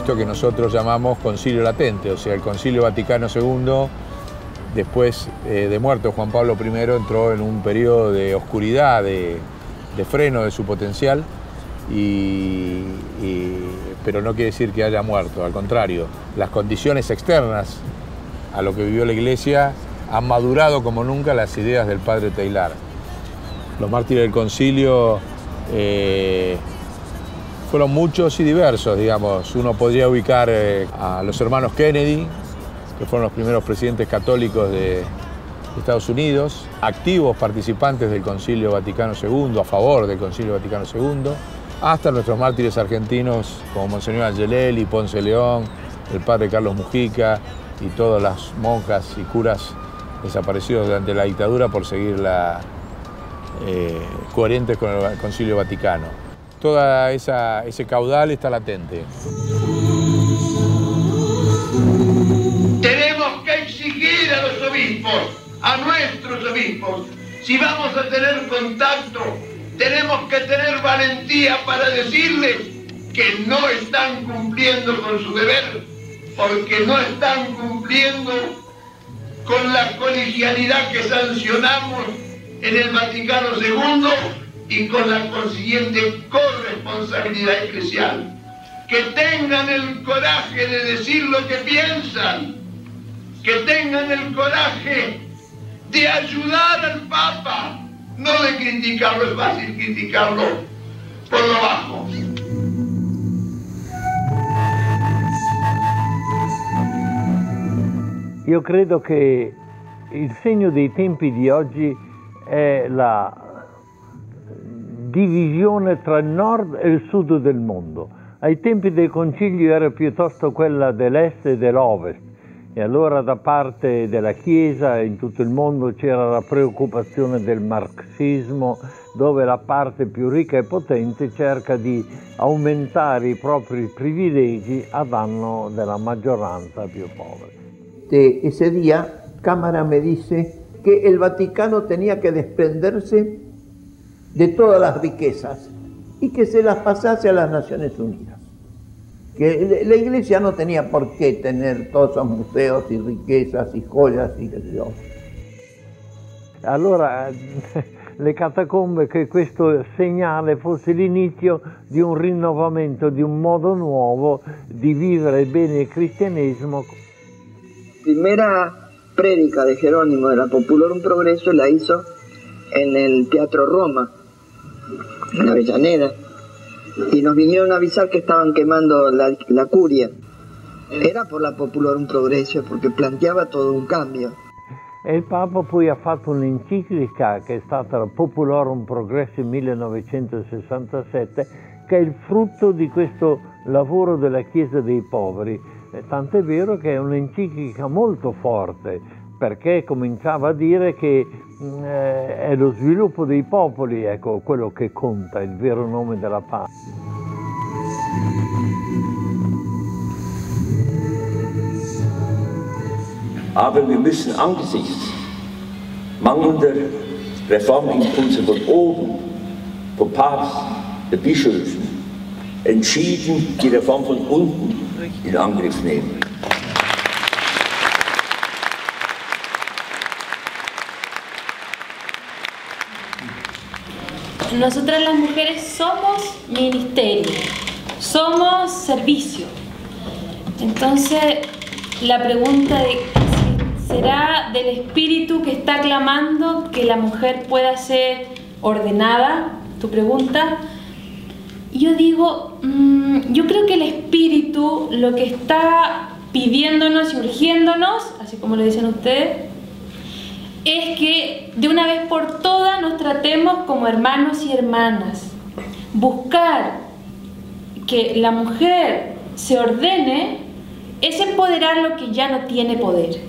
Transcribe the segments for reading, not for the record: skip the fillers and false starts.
esto que nosotros llamamos concilio latente, o sea, el Concilio Vaticano II, después de muerto Juan Pablo I, entró en un periodo de oscuridad, de freno de su potencial, pero no quiere decir que haya muerto, al contrario, las condiciones externas a lo que vivió la Iglesia han madurado como nunca las ideas del padre Teilhard. Los mártires del concilio fueron muchos y diversos, digamos. Uno podría ubicar a los hermanos Kennedy, que fueron los primeros presidentes católicos de Estados Unidos, activos participantes del Concilio Vaticano II, a favor del Concilio Vaticano II, hasta nuestros mártires argentinos como Monseñor Angelelli, Ponce León, el padre Carlos Mujica y todas las monjas y curas desaparecidos durante la dictadura por seguirla coherentes con el Concilio Vaticano. Toda ese caudal está latente. Tenemos que exigir a los obispos, a nuestros obispos, si vamos a tener contacto, tenemos que tener valentía para decirles que no están cumpliendo con su deber, porque no están cumpliendo con la colegialidad que sancionamos en el Vaticano II y con la consiguiente corresponsabilidad eclesial. Que tengan el coraje de decir lo que piensan, que tengan el coraje de ayudar al Papa, no de criticarlo. Es fácil criticarlo por lo bajo. Io credo che il segno dei tempi di oggi è la divisione tra il nord e il sud del mondo. Ai tempi del concilio era piuttosto quella dell'est e dell'ovest, e allora da parte della Chiesa in tutto il mondo c'era la preoccupazione del marxismo, dove la parte più ricca e potente cerca di aumentare i propri privilegi a danno della maggioranza più povera. Ese día, Cámara me dice que el Vaticano tenía que desprenderse de todas las riquezas y que se las pasase a las Naciones Unidas. Que la Iglesia no tenía por qué tener todos esos museos y riquezas y joyas y qué sé yo. Allora le catacombe, che questo segnale fosse l'inizio di un rinnovamento, di un modo nuovo di vivere bene il cristianesimo. Primera prédica de Jerónimo de la Populorum Progreso la hizo en el Teatro Roma, en Avellaneda, y nos vinieron a avisar que estaban quemando la curia. Era por la Populorum Progreso, porque planteava todo un cambio. E il Papa poi ha fatto un'enciclica che è stata la Populorum Progresso 1967, che è il frutto di questo lavoro della Chiesa dei Poveri. Tant'è vero che è un'enciclica molto forte, perché cominciava a dire che è lo sviluppo dei popoli, ecco, quello che conta, il vero nome della pace. Aber wir müssen angesichts mangelnder Reformimpulse von oben, vom Papst, der Bischöfen, entschieden die Reform von unten in Angriff nehmen. Nosotras las mujeres somos ministerio, somos servicio. Entonces, la pregunta de ¿será del espíritu que está clamando que la mujer pueda ser ordenada? Tu pregunta. Yo digo, yo creo que el espíritu lo que está pidiéndonos y urgiéndonos, así como lo dicen ustedes, es que de una vez por todas nos tratemos como hermanos y hermanas. Buscar que la mujer se ordene es empoderar lo que ya no tiene poder.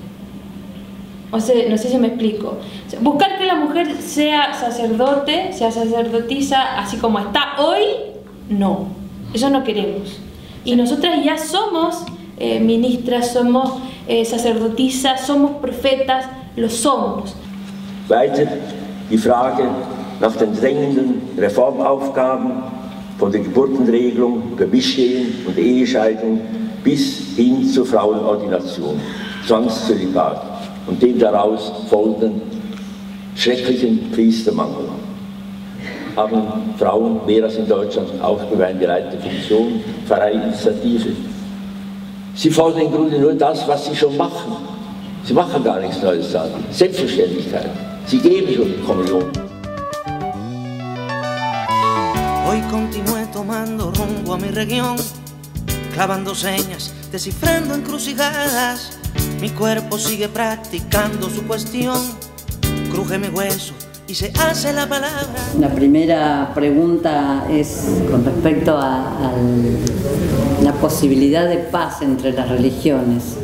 O sea, no sé si me explico. Buscar que la mujer sea sacerdote, sea sacerdotisa, así como está hoy, no. Eso no queremos. Y nosotras ya somos ministras, somos sacerdotisas, somos profetas, lo somos. Weiter die Frage nach den drängenden Reformaufgaben von der Geburtenregelung über Mischehen und Ehescheidung bis hin zur Frauenordination, Zwangszölibat und dem daraus folgenden schrecklichen Priestermangel. Haben Frauen mehr als in Deutschland auch über eine geleitete Funktion, Pfarreiinitiative. Sie fordern im Grunde nur das, was sie schon machen. Sie machen gar nichts Neues daran. Selbstverständlichkeit. Sie geben schon die Kommunion. Hoy continué tomando rumbo a mi región, clavando señas, descifrando encrucijadas. Mi cuerpo sigue practicando su cuestión, cruje mi hueso y se hace la palabra. La primera pregunta es con respecto a la posibilidad de paz entre las religiones.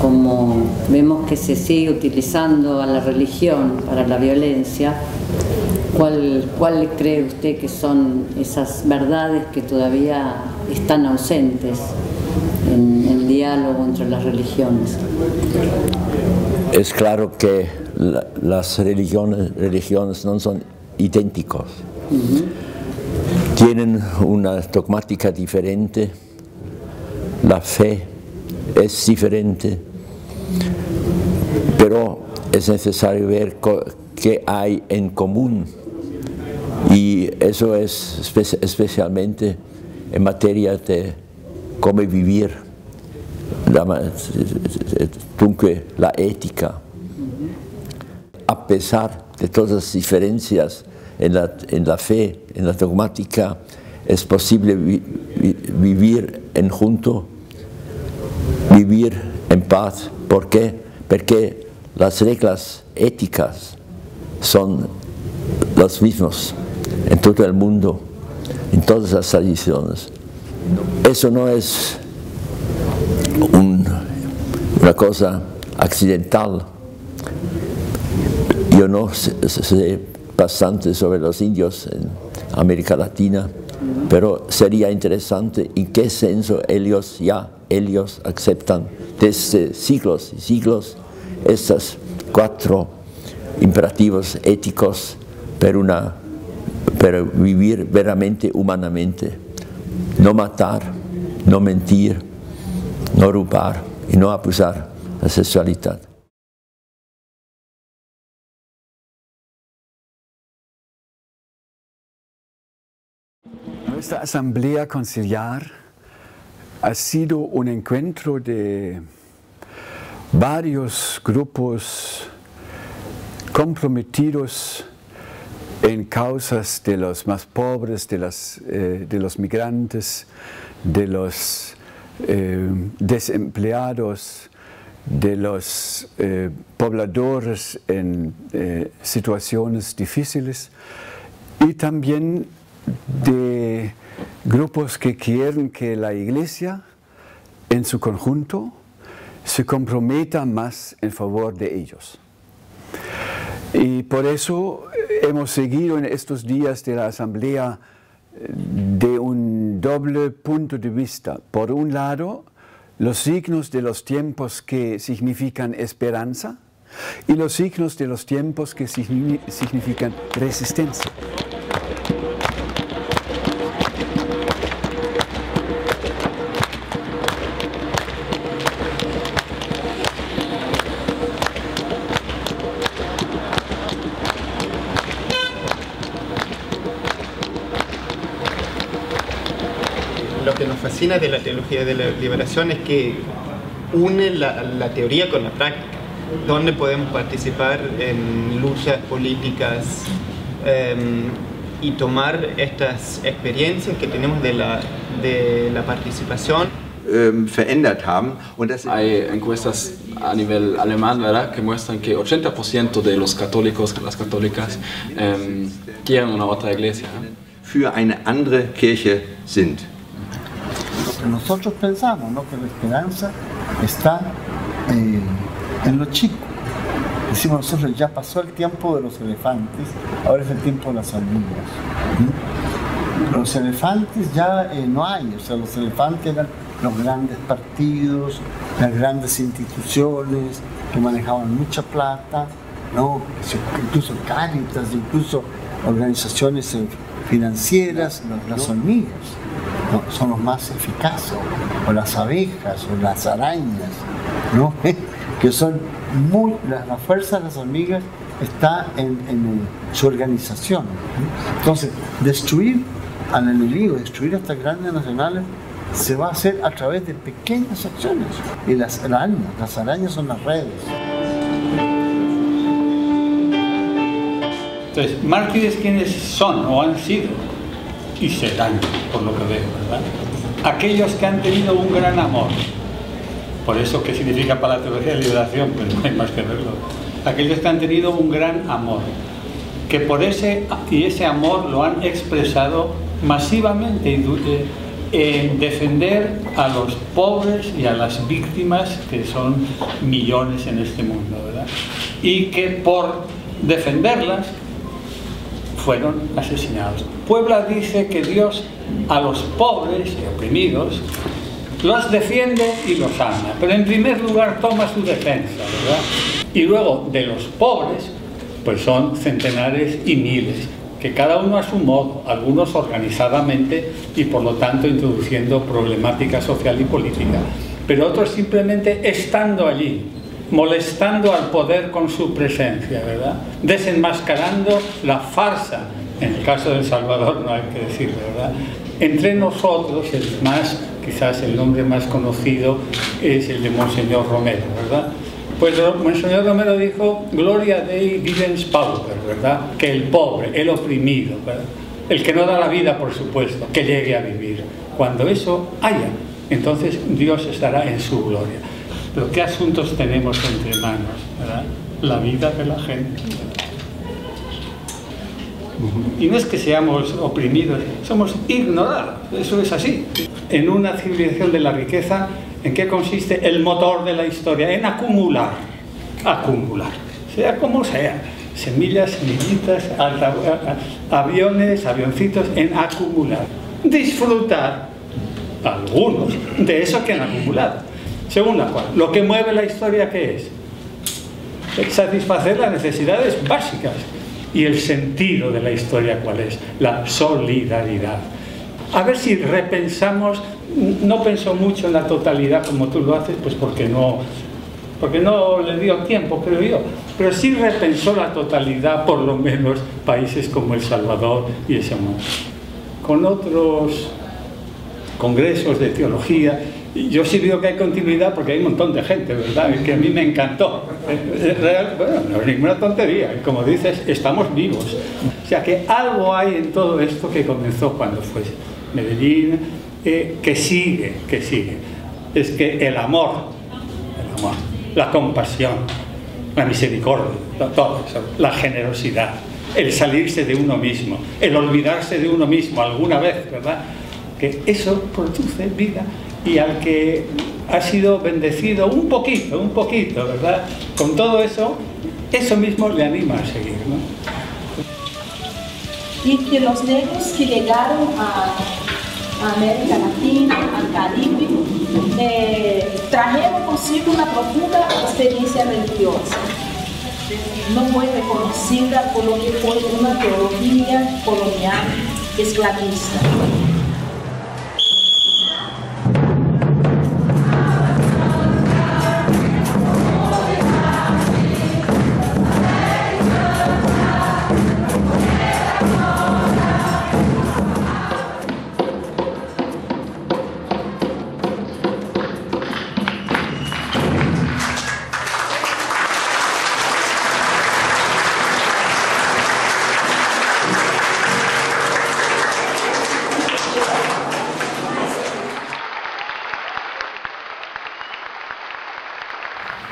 Como vemos que se sigue utilizando a la religión para la violencia, ¿cuál cree usted que son esas verdades que todavía están ausentes en el diálogo entre las religiones? Es claro que las religiones no son idénticos. Tienen una dogmática diferente, la fe es diferente, pero es necesario ver qué hay en común, y eso es especialmente en materia de cómo vivir, dunque la ética. A pesar de todas las diferencias en la fe, en la dogmática, es posible vivir en junto, vivir en paz. ¿Por qué? Porque las reglas éticas son las mismas en todo el mundo, en todas las tradiciones. Eso no es una cosa accidental. Yo no sé bastante sobre los indios en América Latina, pero sería interesante en qué senso ellos aceptan desde siglos y siglos estos 4 imperativos éticos para vivir veramente humanamente. No matar, no mentir, no robar y no abusar la sexualidad. Nuestra Asamblea Conciliar ha sido un encuentro de varios grupos comprometidos en causas de los más pobres, de los migrantes, de los desempleados, de los pobladores en situaciones difíciles, y también de grupos que quieren que la Iglesia en su conjunto se comprometa más en favor de ellos. Y por eso hemos seguido en estos días de la Asamblea de un doble punto de vista. Por un lado, los signos de los tiempos que significan esperanza y los signos de los tiempos que significan resistencia. Lo que nos fascina de la teología de la liberación es que une la teoría con la práctica, donde podemos participar en luchas políticas y tomar estas experiencias que tenemos de la participación. Verändert haben. Hay encuestas a nivel alemán, ¿verdad?, que muestran que 80% de los católicos, las católicas, quieren una otra iglesia. Für eine andere Kirche sind. Nosotros pensamos, ¿no?, que la esperanza está en los chicos. Decimos nosotros, ya pasó el tiempo de los elefantes, ahora es el tiempo de las hormigas. Los elefantes ya no hay, o sea, los elefantes eran los grandes partidos, las grandes instituciones que manejaban mucha plata, ¿no? Incluso Cáritas, incluso organizaciones financieras, las hormigas, ¿no? Son los más eficaces, o las abejas, o las arañas, ¿no? Que son la fuerza de las hormigas está en su organización, ¿no? Entonces, destruir al enemigo, destruir a estas grandes nacionales, se va a hacer a través de pequeñas acciones. Y las arañas son las redes. Entonces, mártires, ¿quiénes son o han sido? Y serán, por lo que veo, ¿verdad? Aquellos que han tenido un gran amor. Por eso, ¿qué significa para la teología de liberación? Pues no hay más que verlo. Aquellos que han tenido un gran amor, que por ese amor lo han expresado masivamente en defender a los pobres y a las víctimas, que son millones en este mundo, ¿verdad? Y que por defenderlas fueron asesinados. Puebla dice que Dios a los pobres y oprimidos los defiende y los ama, pero en primer lugar toma su defensa, ¿verdad? Y luego de los pobres, pues son centenares y miles, que cada uno a su modo, algunos organizadamente y por lo tanto introduciendo problemática social y política, pero otros simplemente estando allí, molestando al poder con su presencia, ¿verdad? Desenmascarando la farsa, en el caso de El Salvador no hay que decirlo, ¿verdad? Entre nosotros, quizás el nombre más conocido es el de Monseñor Romero, ¿verdad? Pues Monseñor Romero dijo, Gloria Dei Vivens Pauper, ¿verdad? Que el pobre, el oprimido, ¿verdad? El que no da la vida, por supuesto, que llegue a vivir. Cuando eso haya, entonces Dios estará en su gloria. Pero ¿qué asuntos tenemos entre manos, ¿verdad? La vida de la gente. Y no es que seamos oprimidos, somos ignorados, eso es así. En una civilización de la riqueza, ¿en qué consiste el motor de la historia? En acumular, sea como sea, semillas, semillitas, aviones, avioncitos, en acumular. Disfrutar, algunos, de eso que han acumulado. Según la cual, lo que mueve la historia, ¿qué es? Satisfacer las necesidades básicas. Y el sentido de la historia, ¿cuál es? La solidaridad. A ver si repensamos, no pensó mucho en la totalidad como tú lo haces, pues porque no le dio tiempo, creo yo, pero sí repensó la totalidad, por lo menos países como El Salvador y ese mundo. Con otros congresos de teología, yo sí veo que hay continuidad porque hay un montón de gente, ¿verdad? Que a mí me encantó. Bueno, no es ninguna tontería. Como dices, estamos vivos. O sea que algo hay en todo esto que comenzó cuando fue Medellín, que sigue. Es que el amor, la compasión, la misericordia, todo eso, la generosidad, el salirse de uno mismo, el olvidarse de uno mismo alguna vez, ¿verdad? Que eso produce vida. Y al que ha sido bendecido un poquito, ¿verdad? Con todo eso, eso mismo le anima a seguir, ¿no? Y que los negros que llegaron a América Latina, al Caribe, trajeron consigo una profunda experiencia religiosa, no muy reconocida por lo que fue una teología colonial esclavista.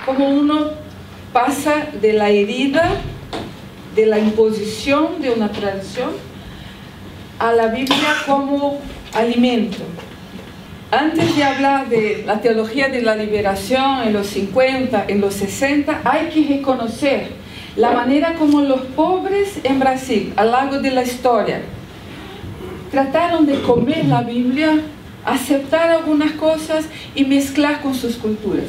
Como uno pasa de la herida, de la imposición de una tradición, a la Biblia como alimento. Antes de hablar de la teología de la liberación en los 50, en los 60, hay que reconocer la manera como los pobres en Brasil, a lo largo de la historia, trataron de comer la Biblia, aceptar algunas cosas y mezclar con sus culturas.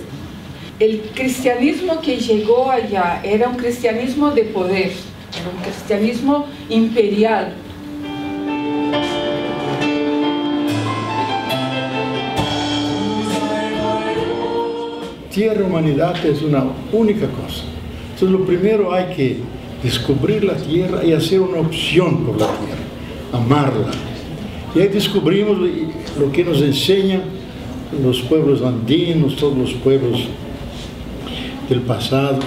el cristianismo que llegó allá era un cristianismo de poder, era un cristianismo imperial. Tierra y humanidad es una única cosa. Entonces lo primero hay que descubrir la tierra y hacer una opción por la tierra, amarla. Y ahí descubrimos lo que nos enseñan los pueblos andinos, todos los pueblos del pasado,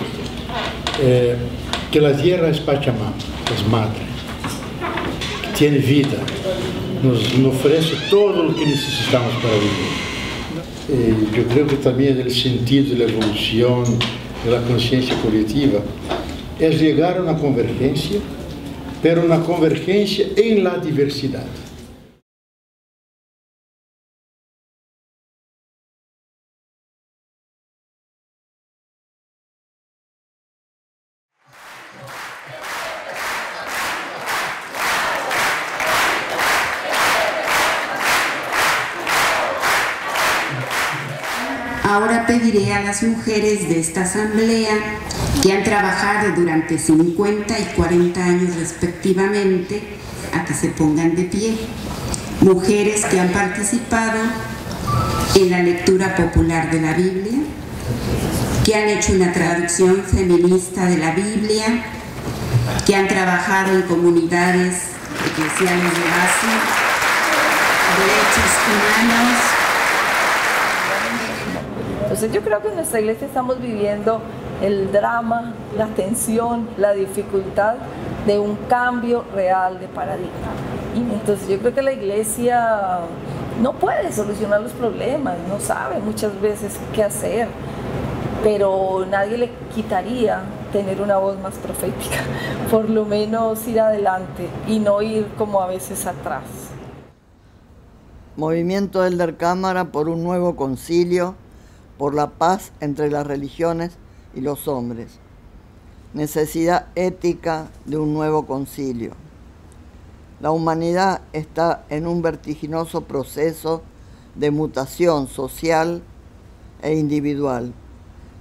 que la tierra es Pachamama, es madre, que tiene vida, nos ofrece todo lo que necesitamos para vivir. Yo creo que también el sentido de la evolución, de la conciencia colectiva, es llegar a una convergencia, pero una convergencia en la diversidad. Ahora pediré a las mujeres de esta asamblea que han trabajado durante 50 y 40 años respectivamente a que se pongan de pie. Mujeres que han participado en la lectura popular de la Biblia, que han hecho una traducción feminista de la Biblia, que han trabajado en comunidades eclesiales de base, derechos humanos. Entonces yo creo que en nuestra iglesia estamos viviendo el drama, la tensión, la dificultad de un cambio real de paradigma. Y entonces yo creo que la iglesia no puede solucionar los problemas, no sabe muchas veces qué hacer, pero nadie le quitaría tener una voz más profética, por lo menos ir adelante y no ir como a veces atrás. Movimiento Elder Cámara por un nuevo concilio, por la paz entre las religiones y los hombres. Necesidad ética de un nuevo concilio. La humanidad está en un vertiginoso proceso de mutación social e individual.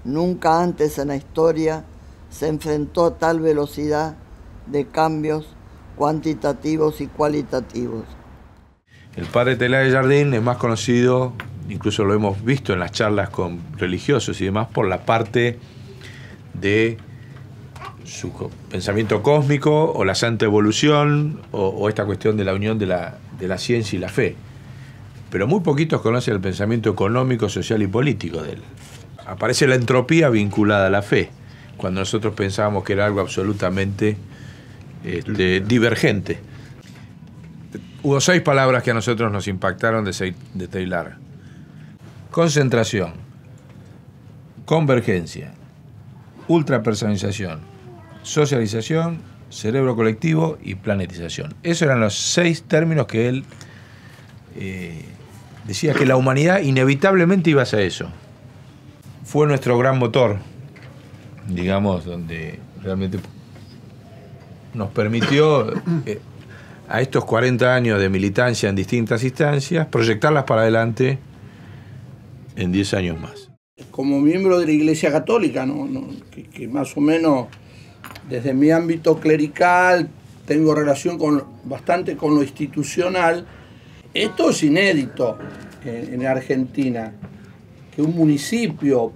Nunca antes en la historia se enfrentó a tal velocidad de cambios cuantitativos y cualitativos. El padre Teilhard de Chardin es más conocido, incluso lo hemos visto en las charlas con religiosos y demás, por la parte de su pensamiento cósmico o la santa evolución o esta cuestión de la unión de la ciencia y la fe. Pero muy poquitos conocen el pensamiento económico, social y político de él. Aparece la entropía vinculada a la fe, cuando nosotros pensábamos que era algo absolutamente divergente. Hubo 6 palabras que a nosotros nos impactaron de Teilhard. Concentración, convergencia, ultrapersonalización, socialización, cerebro colectivo y planetización. Esos eran los 6 términos que él decía que la humanidad inevitablemente iba hacia eso. Fue nuestro gran motor, digamos, donde realmente nos permitió a estos 40 años de militancia en distintas instancias proyectarlas para adelante en 10 años más. Como miembro de la Iglesia Católica, que más o menos desde mi ámbito clerical tengo relación bastante con lo institucional, esto es inédito en Argentina, que un municipio,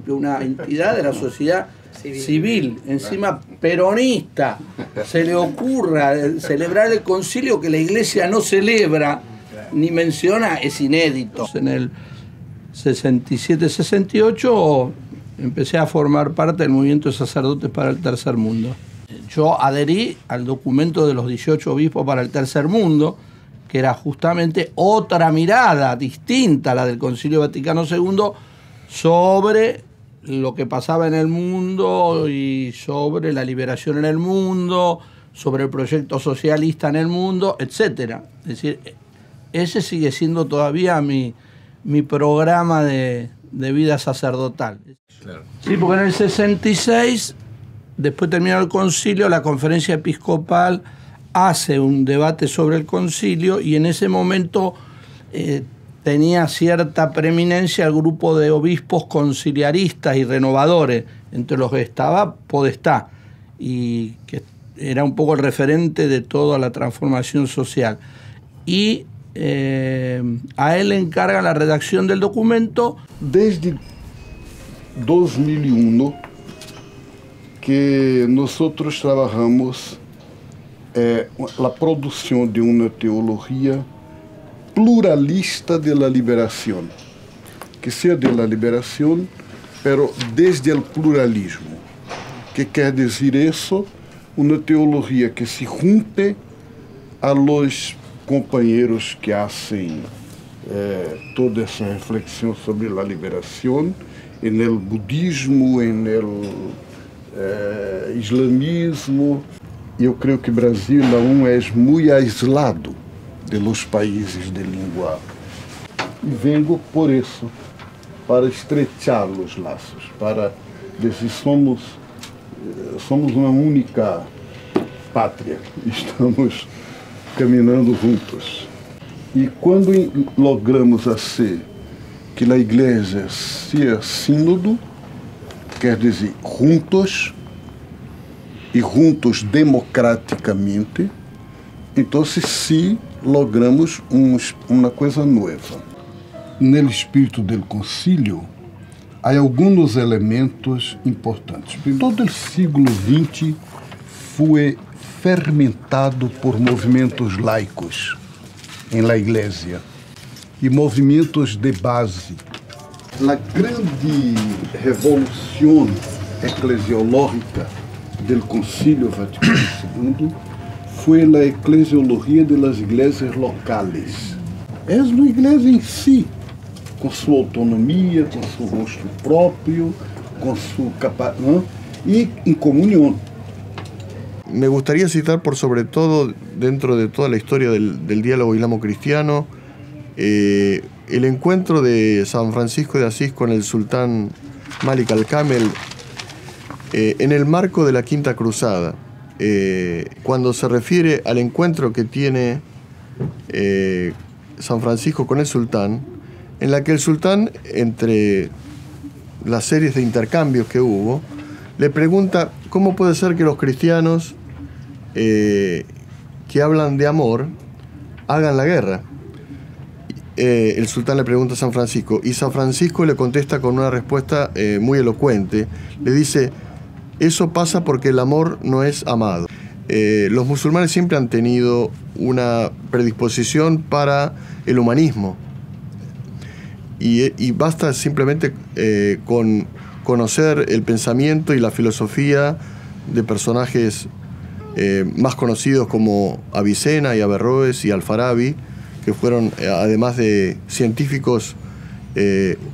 una entidad de la sociedad civil, encima peronista, se le ocurra celebrar el concilio que la Iglesia no celebra ni menciona, es inédito. En el 67-68 empecé a formar parte del movimiento de sacerdotes para el Tercer Mundo. Yo adherí al documento de los 18 obispos para el Tercer Mundo, que era justamente otra mirada distinta a la del Concilio Vaticano II sobre lo que pasaba en el mundo y sobre la liberación en el mundo, sobre el proyecto socialista en el mundo, etc. Es decir, ese sigue siendo todavía mi programa de vida sacerdotal. Claro. Sí, porque en el 66, después de terminar el concilio, la conferencia episcopal hace un debate sobre el concilio y en ese momento tenía cierta preeminencia el grupo de obispos conciliaristas y renovadores, entre los que estaba Podestá, y que era un poco el referente de toda la transformación social. Y a él le encarga la redacción del documento. Desde 2001 que nosotros trabajamos la producción de una teología pluralista de la liberación, que sea de la liberación, pero desde el pluralismo. ¿Qué quiere decir eso? Una teología que se junte a los compañeros que hacen toda esa reflexión sobre la liberación en el budismo, en el islamismo. Eu creio que Brasil aún é muito aislado de los países de língua. E vengo por isso, para estrechar os laços, para dizer somos uma única pátria, estamos caminhando juntos. E quando logramos assim que a igreja seja sínodo, quer dizer juntos, e juntos democraticamente, então sim logramos uma coisa nova. No espírito do concílio, há alguns elementos importantes. Todo o século XX foi fermentado por movimentos laicos em la igreja e movimentos de base. A grande revolução eclesiológica do Concílio Vaticano II foi a eclesiologia das igrejas locais. É uma igreja em si, com sua autonomia, com seu rosto próprio, com sua capacidade e em comunhão. Me gustaría citar por sobre todo, dentro de toda la historia del diálogo islamo-cristiano, el encuentro de San Francisco de Asís con el sultán Malik al-Kamel en el marco de la Quinta Cruzada, cuando se refiere al encuentro que tiene San Francisco con el sultán, en la que el sultán, entre las series de intercambios que hubo, le pregunta cómo puede ser que los cristianos que hablan de amor hagan la guerra. El sultán le pregunta a San Francisco y San Francisco le contesta con una respuesta muy elocuente. Le dice: eso pasa porque el amor no es amado. Los musulmanes siempre han tenido una predisposición para el humanismo y basta simplemente con conocer el pensamiento y la filosofía de personajes más conocidos como Avicena y Averroes y Al-Farabi, que fueron, además de científicos,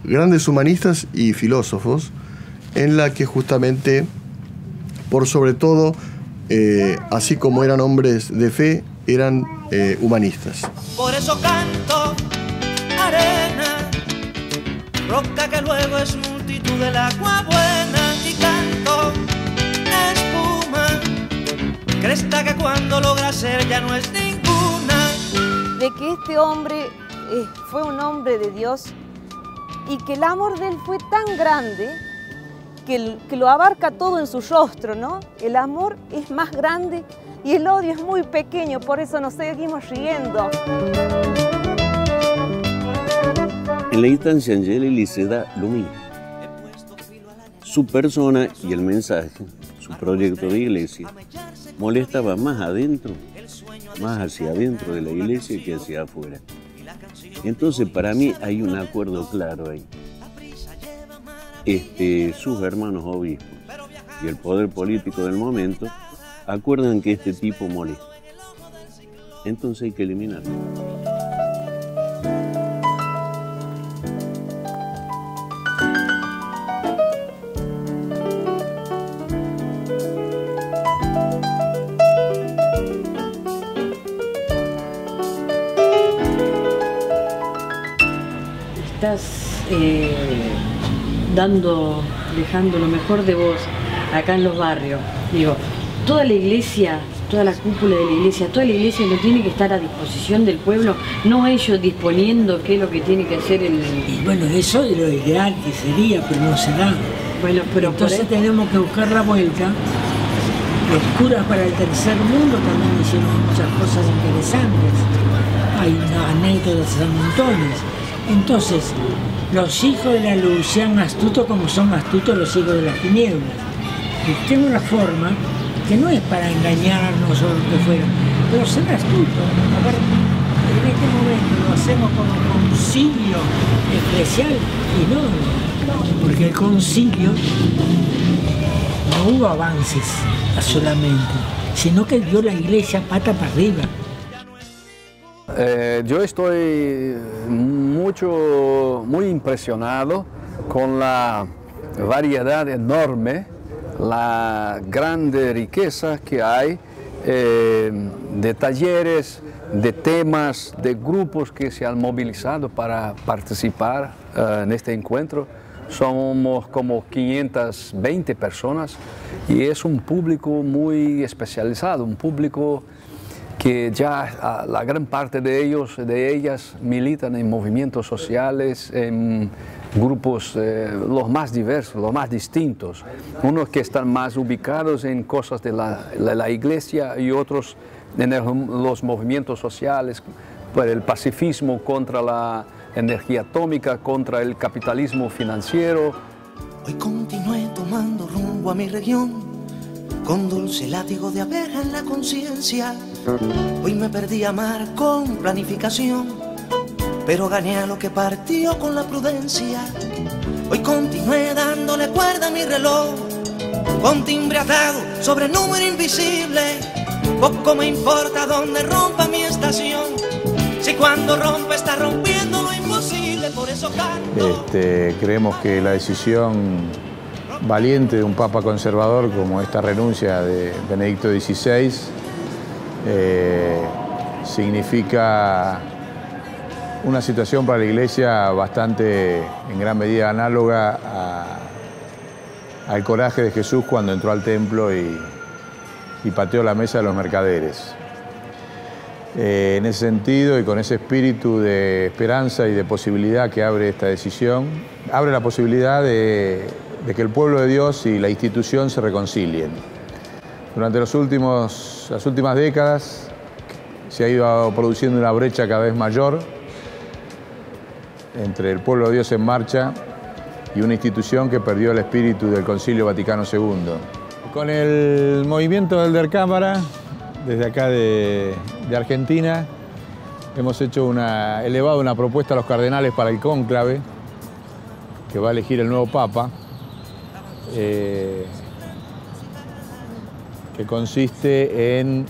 grandes humanistas y filósofos, en la que justamente, por sobre todo, así como eran hombres de fe, eran humanistas. Por eso canto, arena, roca que luego es multitud del agua buena, y canto, espuma, cresta que cuando logra ser ya no es ninguna. De que este hombre fue un hombre de Dios y que el amor de él fue tan grande que lo abarca todo en su rostro, ¿no? El amor es más grande y el odio es muy pequeño, por eso nos seguimos riendo. En la instancia Angelelli se da lo mismo. Su persona y el mensaje, su proyecto de iglesia, molestaba más adentro, más hacia adentro de la iglesia que hacia afuera. Entonces, para mí hay un acuerdo claro ahí. Sus hermanos obispos y el poder político del momento acuerdan que este tipo molesta. Entonces hay que eliminarlo. Estás dejando lo mejor de vos acá en los barrios. Digo, toda la iglesia toda la cúpula de la iglesia no tiene que estar a disposición del pueblo, no ellos disponiendo qué es lo que tiene que hacer el... Y bueno, eso es lo ideal que sería, pero no se da. Bueno, pero entonces tenemos que buscar la vuelta. Los curas para el tercer mundo también hicieron muchas cosas interesantes. Hay anécdotas a montones. Entonces, los hijos de la luz sean astutos como son astutos los hijos de las tinieblas. Y tengo una forma que no es para engañarnos o lo que fuera, pero ser astuto. A ver, en este momento lo hacemos como concilio especial y no, porque el concilio no hubo avances solamente, sino que dio la iglesia pata para arriba. Yo estoy muy impresionado con la variedad enorme, la grande riqueza que hay de talleres, de temas, de grupos que se han movilizado para participar en este encuentro. Somos como 520 personas y es un público muy especializado, un público que ya la gran parte de ellas militan en movimientos sociales, en grupos los más diversos, los más distintos. Unos que están más ubicados en cosas de la iglesia y otros en los movimientos sociales, por el pacifismo contra la energía atómica, contra el capitalismo financiero. Hoy continué tomando rumbo a mi región, con dulce látigo de abeja en la conciencia. Hoy me perdí a amar con planificación, pero gané a lo que partió con la prudencia. Hoy continué dándole cuerda a mi reloj, con timbre atado sobre número invisible. Poco me importa dónde rompa mi estación, si cuando rompe está rompiendo lo imposible, por eso canto. Creemos que la decisión valiente de un papa conservador como esta renuncia de Benedicto XVI significa una situación para la Iglesia bastante, en gran medida, análoga al coraje de Jesús cuando entró al templo y pateó la mesa de los mercaderes. En ese sentido y con ese espíritu de esperanza y de posibilidad que abre esta decisión, abre la posibilidad de que el pueblo de Dios y la institución se reconcilien. Durante las últimas décadas se ha ido produciendo una brecha cada vez mayor entre el pueblo de Dios en marcha y una institución que perdió el espíritu del Concilio Vaticano II. Con el movimiento del Der Cámara, desde acá de Argentina, hemos elevado una propuesta a los cardenales para el cónclave, que va a elegir el nuevo Papa, que consiste en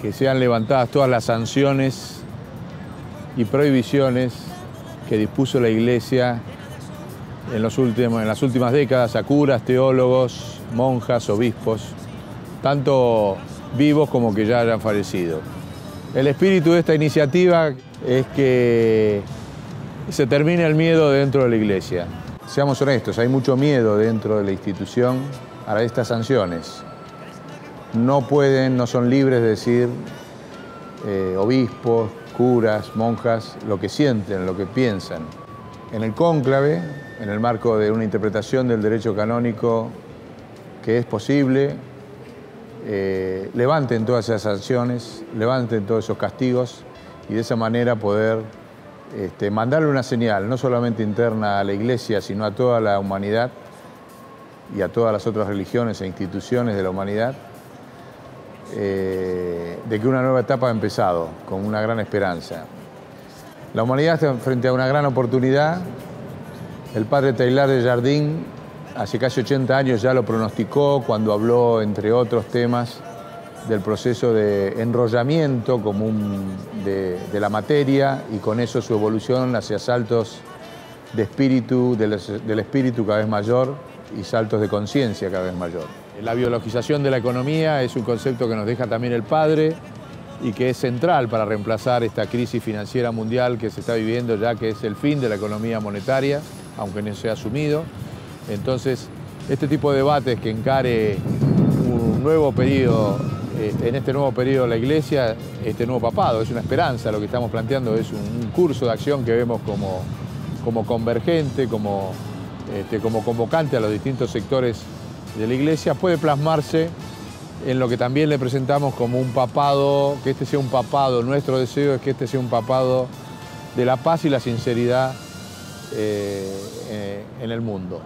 que sean levantadas todas las sanciones y prohibiciones que dispuso la Iglesia en las últimas décadas a curas, teólogos, monjas, obispos, tanto vivos como que ya hayan fallecido. El espíritu de esta iniciativa es que se termine el miedo dentro de la Iglesia. Seamos honestos, hay mucho miedo dentro de la institución a estas sanciones. No son libres de decir obispos, curas, monjas, lo que sienten, lo que piensan. En el cónclave, en el marco de una interpretación del derecho canónico que es posible, levanten todas esas sanciones, levanten todos esos castigos y de esa manera poder mandarle una señal, no solamente interna a la Iglesia, sino a toda la humanidad y a todas las otras religiones e instituciones de la humanidad, de que una nueva etapa ha empezado, con una gran esperanza. La humanidad está frente a una gran oportunidad. El padre Teilhard de Chardin, hace casi 80 años ya lo pronosticó cuando habló, entre otros temas, del proceso de enrollamiento común de la materia y con eso su evolución hacia saltos de espíritu, del espíritu cada vez mayor y saltos de conciencia cada vez mayor. La biologización de la economía es un concepto que nos deja también el padre y que es central para reemplazar esta crisis financiera mundial que se está viviendo ya, que es el fin de la economía monetaria, aunque no sea asumido. Entonces, este tipo de debates que encare un nuevo periodo, en este nuevo periodo la Iglesia, este nuevo papado, es una esperanza. Lo que estamos planteando es un curso de acción que vemos como convergente, como convocante a los distintos sectores de la Iglesia. Puede plasmarse en lo que también le presentamos como un papado, que este sea un papado, nuestro deseo es que este sea un papado de la paz y la sinceridad en el mundo.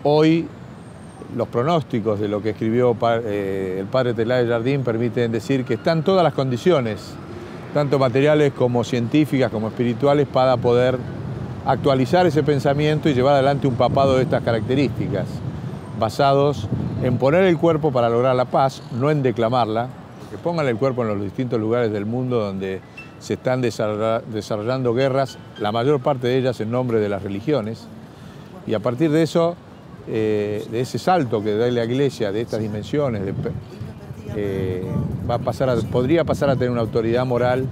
Hoy los pronósticos de lo que escribió el padre Teilhard de Chardin permiten decir que están todas las condiciones, tanto materiales como científicas como espirituales, para poder actualizar ese pensamiento y llevar adelante un papado de estas características, basados en poner el cuerpo para lograr la paz, no en declamarla, que pongan el cuerpo en los distintos lugares del mundo donde se están desarrollando guerras, la mayor parte de ellas en nombre de las religiones, y a partir de eso, de ese salto que da la Iglesia, de estas dimensiones, podría pasar a tener una autoridad moral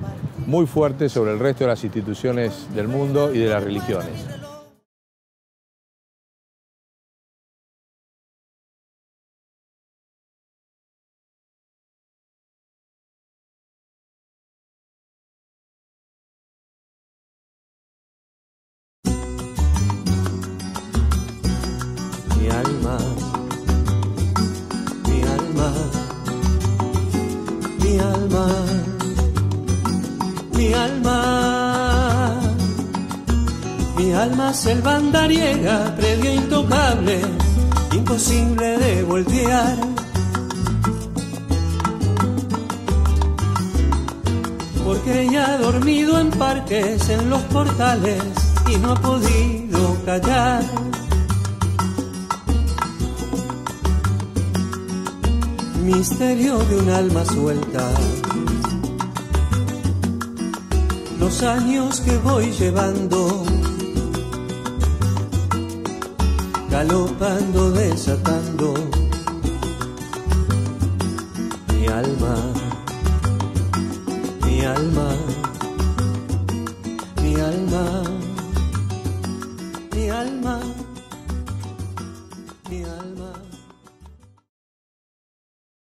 muy fuerte sobre el resto de las instituciones del mundo y de las religiones. Mi alma, mi alma, mi alma, mi alma, mi alma selva andariega, previa intocable, imposible de voltear. Porque ella ha dormido en parques, en los portales, y no ha podido callar. Misterio de un alma suelta, los años que voy llevando, galopando, desatando. Mi alma, mi alma, mi alma.